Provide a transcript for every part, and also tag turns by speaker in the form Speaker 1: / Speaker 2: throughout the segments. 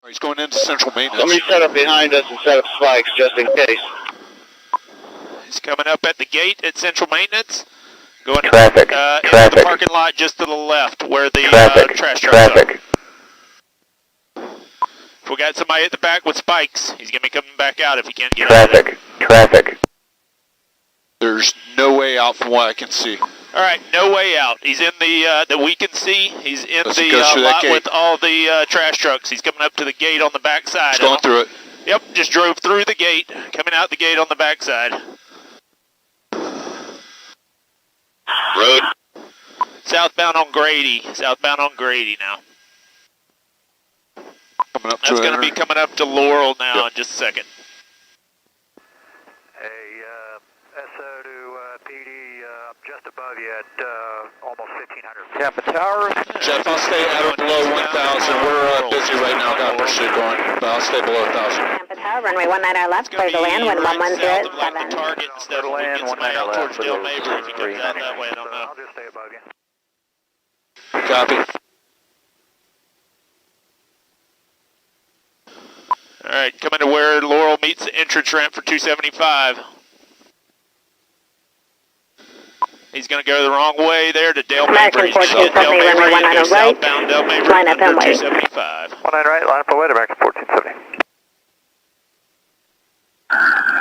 Speaker 1: He's going into central maintenance.
Speaker 2: Let me set up behind us and set up spikes just in case.
Speaker 3: He's coming up at the gate at central maintenance. Going
Speaker 4: Traffic.
Speaker 3: into
Speaker 4: Traffic.
Speaker 3: the parking lot just to the left where the trash trucks
Speaker 4: Traffic.
Speaker 3: are. If we got somebody at the back with spikes, he's going to be coming back out if he can't get out of there.
Speaker 4: Traffic.
Speaker 1: There's no way out from what I can see.
Speaker 3: All right, no way out. He's in the that we can see. He's in
Speaker 1: Let's
Speaker 3: the
Speaker 1: go through that
Speaker 3: lot
Speaker 1: gate.
Speaker 3: with all the trash trucks. He's coming up to the gate on the back side.
Speaker 1: He's going through it.
Speaker 3: Yep, just drove through the gate, coming out the gate on the back side.
Speaker 2: Road.
Speaker 3: Southbound on Grady. Southbound on Grady now.
Speaker 1: Coming up
Speaker 3: That's going to be coming up to Laurel now in just a second.
Speaker 5: Hey, SO to PD, just above you at almost 1,500.
Speaker 6: Tampa Tower.
Speaker 1: Jeff, I'll stay at or below 1,000. We're busy right now, got pursuit going, but I'll stay below 1,000.
Speaker 7: Tampa Tower, runway 19 left, clear to land, wind 1107.
Speaker 3: Target instead of
Speaker 5: land,
Speaker 3: looking somebody out towards
Speaker 5: 19
Speaker 3: Del
Speaker 5: left.
Speaker 3: Mabry if he comes out that way, I don't know.
Speaker 5: I'll just stay above you.
Speaker 1: Copy.
Speaker 3: All right, coming to where Laurel meets the entrance ramp for 275. He's going to go the wrong way there to Del Mabry.
Speaker 7: American 1470, runway 19 right,
Speaker 3: Southbound Del Mabry
Speaker 7: line up
Speaker 3: under
Speaker 7: and wait.
Speaker 3: 275.
Speaker 5: 19 right, line up and wait, American 1470.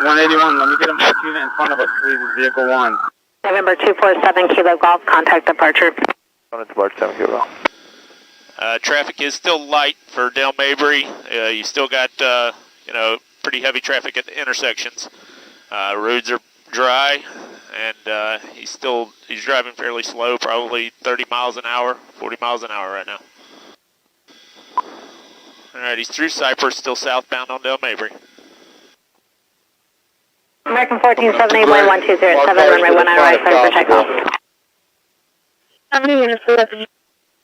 Speaker 6: 181, let me get him in front of us, please. Vehicle 1.
Speaker 7: November 247, Kilo Golf, contact departure.
Speaker 5: Going into March 7 Kilo.
Speaker 3: Traffic is still light for Del Mabry. You still got, pretty heavy traffic at the intersections. Roads are dry, and he's driving fairly slow, probably 30 miles an hour, 40 miles an hour right now. All right, he's through Cypress, still southbound on Del Mabry.
Speaker 7: American 1470, wind 1207, runway 19 right, clear for takeoff.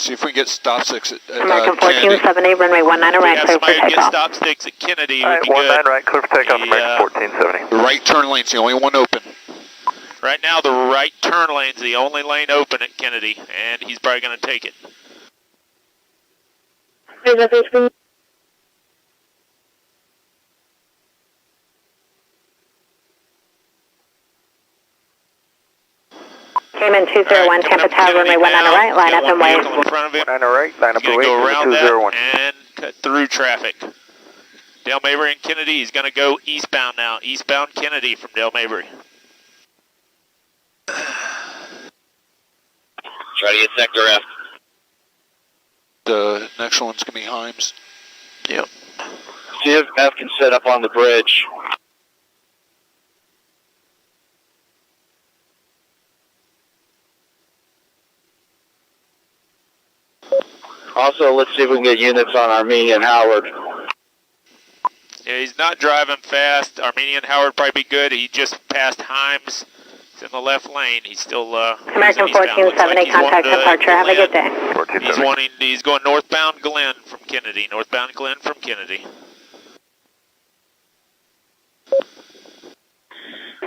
Speaker 1: See if we can get stop sticks at
Speaker 7: American
Speaker 1: Kennedy.
Speaker 7: 1470, runway 19 right,
Speaker 3: Yeah,
Speaker 7: clear for
Speaker 3: somebody get
Speaker 7: takeoff.
Speaker 3: stop sticks at Kennedy
Speaker 5: All
Speaker 3: would
Speaker 5: right,
Speaker 3: be good.
Speaker 5: 19 right, clear for takeoff, American 1470.
Speaker 1: The right turn lane's the only one open.
Speaker 3: Right now, the right turn lane's the only lane open at Kennedy, and he's probably going to take it.
Speaker 7: Came in 201, Tampa Tower, runway 19 right, line up and wait.
Speaker 3: In front of him.
Speaker 5: 19 right, line up
Speaker 3: He's
Speaker 5: and
Speaker 3: going to
Speaker 5: wait,
Speaker 3: go around
Speaker 5: 201.
Speaker 3: that and cut through traffic. Del Mabry and Kennedy, he's going to go eastbound now. Eastbound Kennedy from Del Mabry.
Speaker 2: Try to get sector F.
Speaker 1: The next one's going to be Himes.
Speaker 3: Yep.
Speaker 2: See if F can set up on the bridge. Also, let's see if we can get units on Armenia and Howard.
Speaker 3: Yeah, he's not driving fast. Armenian Howard probably be good. He just passed Himes. He's in the left lane. He's still
Speaker 7: American 1470, contact departure. Have a good day.
Speaker 3: He's going northbound Glen from Kennedy. Northbound Glen from Kennedy.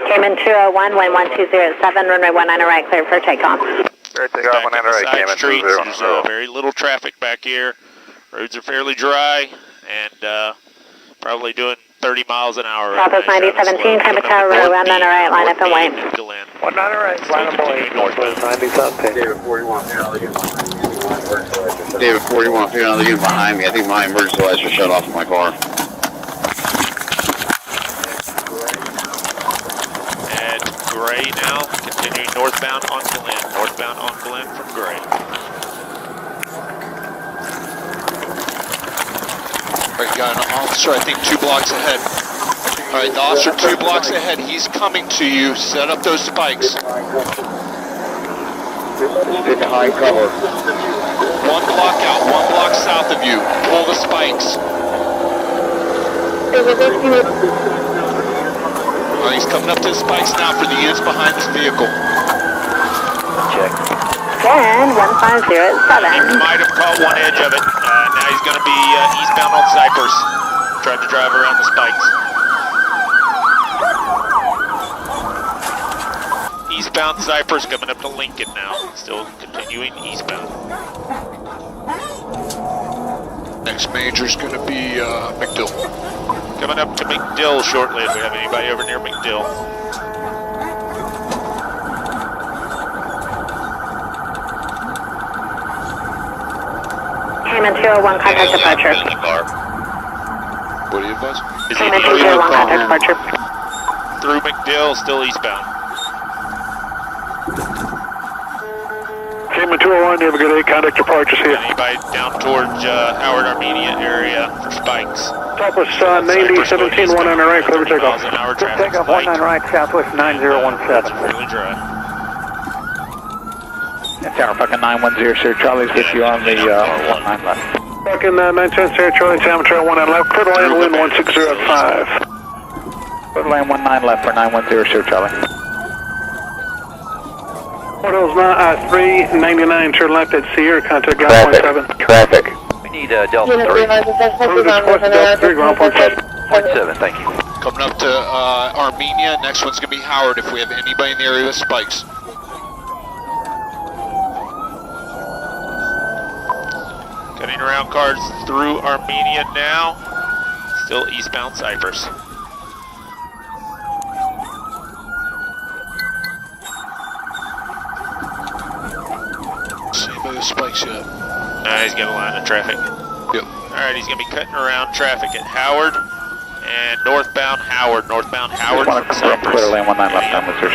Speaker 7: Came in 201, wind 1207, runway 19 right, clear for takeoff.
Speaker 5: Right, takeoff, 19 right, came in
Speaker 3: streets.
Speaker 5: 201.
Speaker 3: There's very little traffic back here. Roads are fairly dry, and probably doing 30 miles an hour.
Speaker 7: Southwest 9017, Tampa Tower, runway 19 right, line up and wait.
Speaker 5: 19 right, line up and wait, northwest 9017.
Speaker 2: David 41, David 41, if you're not looking behind me, I think my emergency lights are shut off in my car.
Speaker 3: And Gray now, continuing northbound on Glen. Northbound on Glen from Gray.
Speaker 1: All right, got an officer, I think 2 blocks ahead. All right, the officer 2 blocks ahead. He's coming to you. Set up those spikes.
Speaker 2: Get behind cover.
Speaker 1: 1 block out, 1 block south of you. Pull the spikes. All right, he's coming up to the spikes now for the units behind this vehicle.
Speaker 5: Check.
Speaker 7: And 1507.
Speaker 3: He might have caught one edge of it. Now he's going to be eastbound on Cypress, trying to drive around the spikes. Eastbound Cypress coming up to Lincoln now. Still continuing eastbound.
Speaker 1: Next major's going to be McDill.
Speaker 3: Coming up to McDill shortly if we have anybody over near McDill.
Speaker 7: Cayman 201, contact departure.
Speaker 1: What do you advise?
Speaker 3: Is he
Speaker 7: Cayman 201, contact departure.
Speaker 3: through McDill, still eastbound?
Speaker 5: Cayman 201, you have a good day, contact departures here.
Speaker 3: Anybody down towards Howard, Armenia area for spikes?
Speaker 5: Southwest 9017, 19 right, clear for takeoff.
Speaker 3: Miles an hour traffic
Speaker 5: Takeoff
Speaker 3: spike.
Speaker 5: 19 right, Southwest 9017.
Speaker 3: It's really dry.
Speaker 6: Tower fucking 910, sir. Charlie's with you on the 19 left.
Speaker 5: Fucking 910, Charlie, Tampa, 19 left, clear to land, wind 1605.
Speaker 6: Clear to land 19 left for 910, sir. Charlie.
Speaker 5: Hotels 399, turn left at Sierra, contact ground point 7.
Speaker 2: Traffic.
Speaker 5: We need Delta 3. Delta 3, ground point 7. Point 7, thank you.
Speaker 1: Coming up to Armenia. Next one's going to be Howard if we have anybody in the area with spikes.
Speaker 3: Cutting around cars through Armenia now. Still eastbound Cypress.
Speaker 1: See anybody with spikes yet?
Speaker 3: He's got a line of traffic.
Speaker 1: Yep.
Speaker 3: Alright, he's going to be cutting around traffic at Howard and northbound Howard from Cypress.
Speaker 6: Clear to land 19 left, time, sir.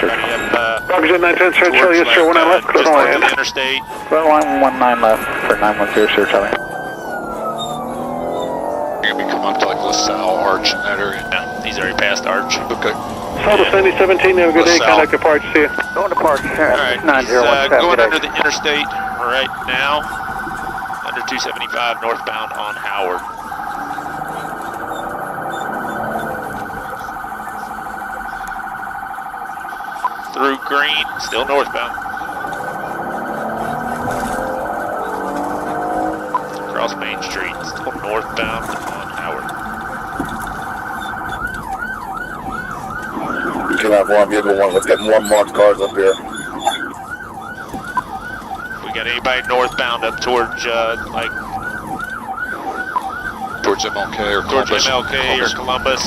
Speaker 5: Roger 910, Charlie, yes, sir, 19 left, clear to land.
Speaker 3: Interstate.
Speaker 6: Clear to land 19 left for 910, sir. Charlie.
Speaker 1: You're going to be coming up to like LaSalle Arch in that area.
Speaker 3: No, he's already past Arch.
Speaker 1: Okay.
Speaker 5: Southwest 9017, you have a good day,
Speaker 1: LaSalle.
Speaker 5: contact departure, see you. Going to park,
Speaker 3: Alright, he's going under the interstate right now. Under 275 northbound on Howard. Through Green, still northbound. Across Main Street, still northbound on Howard.
Speaker 2: You can have one, the other one. Let's get more marked cars up here.
Speaker 3: We got anybody northbound up towards
Speaker 1: Towards MLK or
Speaker 3: towards
Speaker 1: Columbus.
Speaker 3: MLK or Columbus.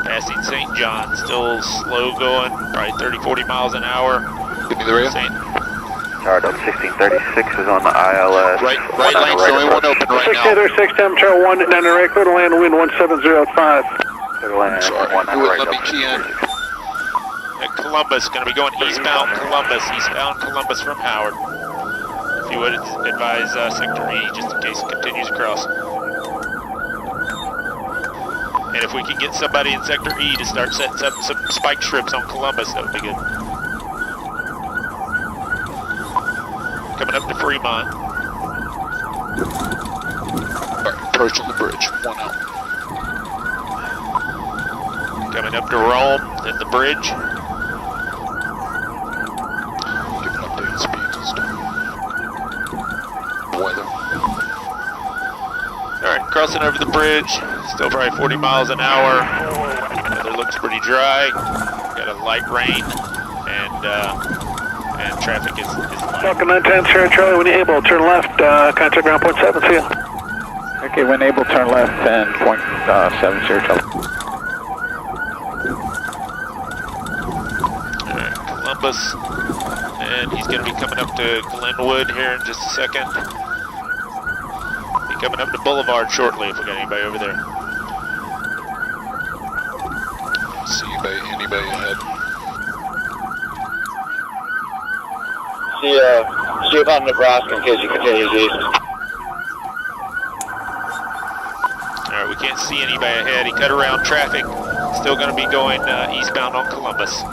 Speaker 3: Passing St. John, still slow going, probably 30-40 miles an hour.
Speaker 1: Give me the radio.
Speaker 5: Alright, 1636 is on the ILS.
Speaker 1: Right lane's the only one open right now.
Speaker 5: 1636, temperature 1, down the right, clear to land, wind 1705. Clear to land,
Speaker 1: Sorry, you wouldn't let me key in.
Speaker 3: At Columbus, going to be going eastbound Columbus from Howard. If you would advise Sector E, just in case it continues across. And if we can get somebody in Sector E to start setting up some spike strips on Columbus, that would be good. Coming up to Fremont.
Speaker 1: Alright, approaching the bridge. One out.
Speaker 3: Coming up to Rome, then the bridge.
Speaker 1: Giving updated speeds and stuff. Weather.
Speaker 3: Alright, crossing over the bridge. Still probably 40 miles an hour. Weather looks pretty dry. Got a light rain. And traffic is light.
Speaker 5: Falcon 910, Charlie, when you're able, turn left, contact ground point 7, see you.
Speaker 6: Okay, when able, turn left and point 7, sir. Charlie.
Speaker 3: Alright, Columbus. And he's going to be coming up to Glenwood here in just a second. Be coming up to Boulevard shortly if we got anybody over there.
Speaker 1: See anybody ahead.
Speaker 2: See about Nebraska in case you continue east.
Speaker 3: Alright, we can't see anybody ahead. He cut around traffic. Still going to be going eastbound on Columbus.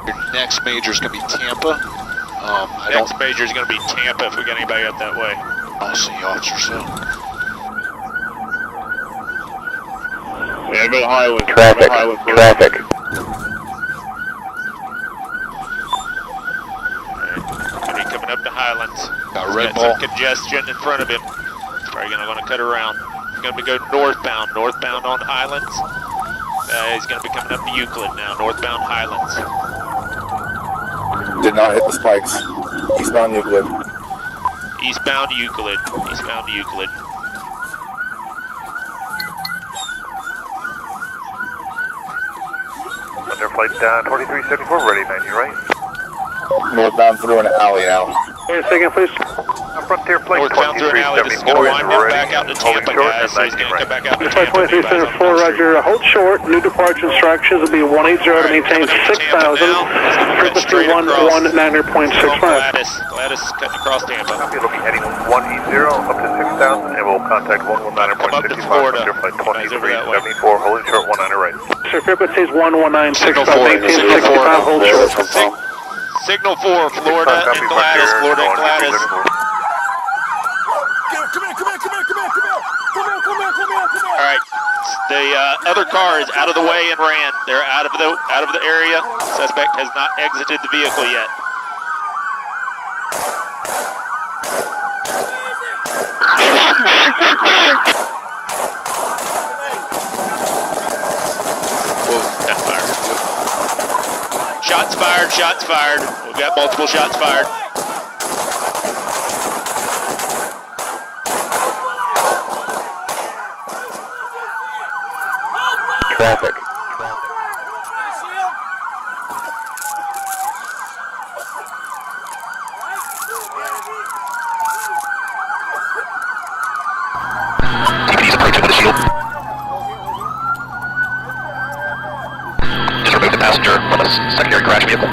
Speaker 1: Your next major is going to be Tampa.
Speaker 3: Next major is going to be Tampa if we got anybody up that way.
Speaker 1: I don't see officers though.
Speaker 2: Yeah, go to Hollywood.
Speaker 6: Traffic.
Speaker 3: Highlands.
Speaker 1: Got
Speaker 3: He's
Speaker 1: Red
Speaker 3: got
Speaker 1: Bull.
Speaker 3: some congestion in front of him. He's probably going to cut around. He's going to go northbound on Highlands. He's going to be coming up to Euclid now, northbound Highlands.
Speaker 4: Did not hit the spikes. Eastbound Euclid.
Speaker 3: Eastbound Euclid. Eastbound Euclid.
Speaker 5: Under flight 2374, ready, 90 right.
Speaker 4: Northbound through an alley now.
Speaker 6: Wait a second, please.
Speaker 5: Frontier flight
Speaker 3: Northbound through an alley. This is going to wind him back out to Tampa, guys. So he's going to come back out to
Speaker 6: Flight
Speaker 3: Tampa.
Speaker 6: 2374, roger. Hold short. New departure instructions will be 180 to maintain 6,000. Frequency 119.65.
Speaker 3: Gladys cutting across Tampa.
Speaker 5: Copy, looking heading 180 up to 6,000, and we'll contact 119.65.
Speaker 3: Come up to Florida.
Speaker 5: Flight
Speaker 3: Guys, over that way.
Speaker 5: 2374, holding short 19 right.
Speaker 6: Sir, frequency is 119.65. Maintain
Speaker 1: Signal
Speaker 6: 65, hold short.
Speaker 3: Signal 4, Florida and Gladys. Florida and Gladys. All right, the other car is out of the way and ran. They're out of the area. Suspect has not exited the vehicle yet. Got fired. Shots fired. Shots fired. We've got multiple shots fired.
Speaker 2: Traffic.
Speaker 8: DPD's approaching with a shield. Just remove the passenger from a secondary crash vehicle.